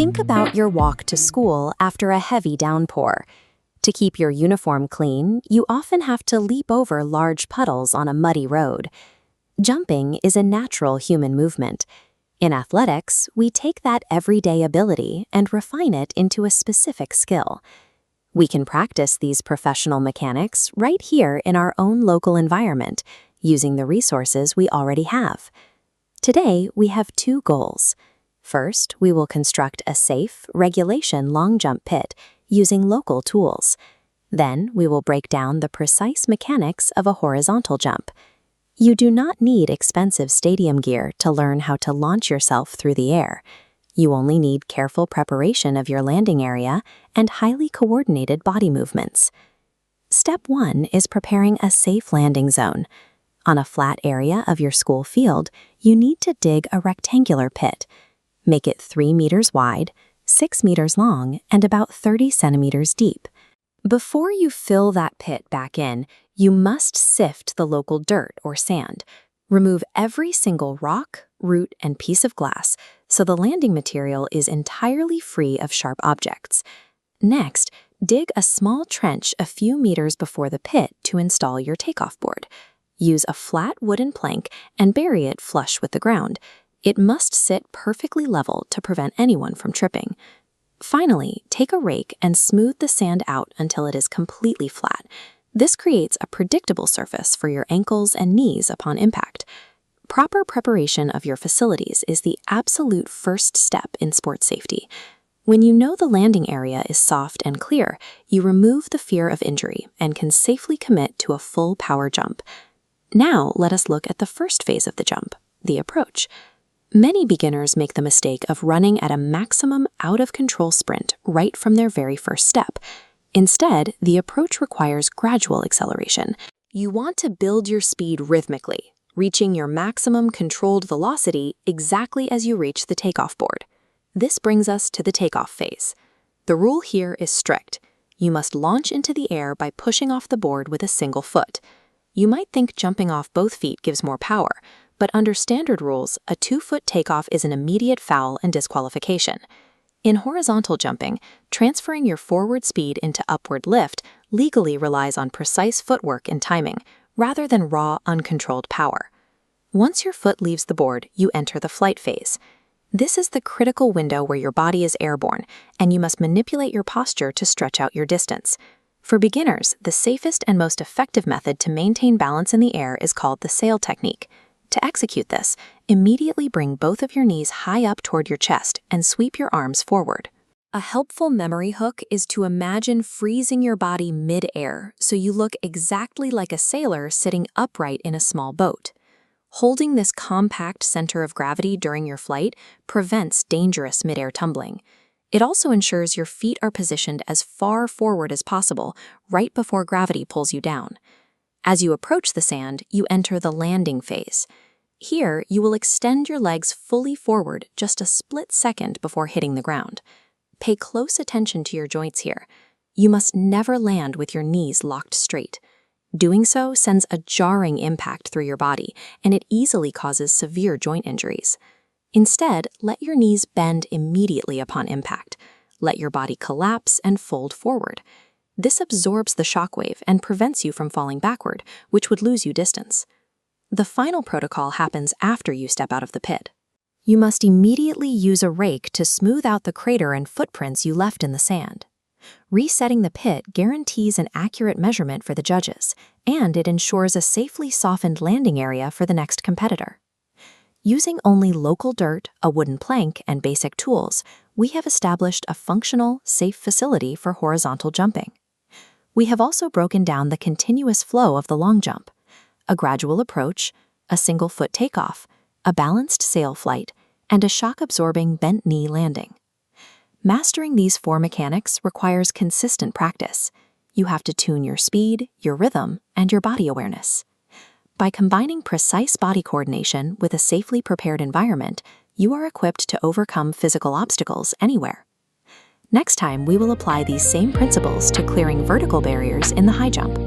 Think about your walk to school after a heavy downpour. To keep your uniform clean, you often have to leap over large puddles on a muddy road. Jumping is a natural human movement. In athletics, we take that everyday ability and refine it into a specific skill. We can practice these professional mechanics right here in our own local environment, using the resources we already have. Today, we have two goals. First, we will construct a safe, regulation long jump pit using local tools. Then, we will break down the precise mechanics of a horizontal jump. You do not need expensive stadium gear to learn how to launch yourself through the air. You only need careful preparation of your landing area and highly coordinated body movements. Step 1 is preparing a safe landing zone. On a flat area of your school field, you need to dig a rectangular pit. Make it 3 meters wide, 6 meters long, and about 30 centimeters deep. Before you fill that pit back in, you must sift the local dirt or sand. Remove every single rock, root, and piece of glass so the landing material is entirely free of sharp objects. Next, dig a small trench a few meters before the pit to install your takeoff board. Use a flat wooden plank and bury it flush with the ground. It must sit perfectly level to prevent anyone from tripping. Finally, take a rake and smooth the sand out until it is completely flat. This creates a predictable surface for your ankles and knees upon impact. Proper preparation of your facilities is the absolute first step in sports safety. When you know the landing area is soft and clear, you remove the fear of injury and can safely commit to a full power jump. Now, let us look at the first phase of the jump, the approach. Many beginners make the mistake of running at a maximum out-of-control sprint right from their very first step. Instead, the approach requires gradual acceleration. You want to build your speed rhythmically, reaching your maximum controlled velocity exactly as you reach the takeoff board. This brings us to the takeoff phase. The rule here is strict. You must launch into the air by pushing off the board with a single foot. You might think jumping off both feet gives more power, but under standard rules, a 2-foot takeoff is an immediate foul and disqualification. In horizontal jumping, transferring your forward speed into upward lift legally relies on precise footwork and timing, rather than raw, uncontrolled power. Once your foot leaves the board, you enter the flight phase. This is the critical window where your body is airborne, and you must manipulate your posture to stretch out your distance. For beginners, the safest and most effective method to maintain balance in the air is called the sail technique. To execute this, immediately bring both of your knees high up toward your chest and sweep your arms forward. A helpful memory hook is to imagine freezing your body mid-air so you look exactly like a sailor sitting upright in a small boat. Holding this compact center of gravity during your flight prevents dangerous mid-air tumbling. It also ensures your feet are positioned as far forward as possible right before gravity pulls you down. As you approach the sand, you enter the landing phase. Here, you will extend your legs fully forward just a split second before hitting the ground. Pay close attention to your joints here. You must never land with your knees locked straight. Doing so sends a jarring impact through your body, and it easily causes severe joint injuries. Instead, let your knees bend immediately upon impact. Let your body collapse and fold forward. This absorbs the shockwave and prevents you from falling backward, which would lose you distance. The final protocol happens after you step out of the pit. You must immediately use a rake to smooth out the crater and footprints you left in the sand. Resetting the pit guarantees an accurate measurement for the judges, and it ensures a safely softened landing area for the next competitor. Using only local dirt, a wooden plank, and basic tools, we have established a functional, safe facility for horizontal jumping. We have also broken down the continuous flow of the long jump: a gradual approach, a single foot takeoff, a balanced sail flight, and a shock-absorbing bent knee landing. Mastering these 4 mechanics requires consistent practice. You have to tune your speed, your rhythm, and your body awareness. By combining precise body coordination with a safely prepared environment, you are equipped to overcome physical obstacles anywhere. Next time, we will apply these same principles to clearing vertical barriers in the high jump.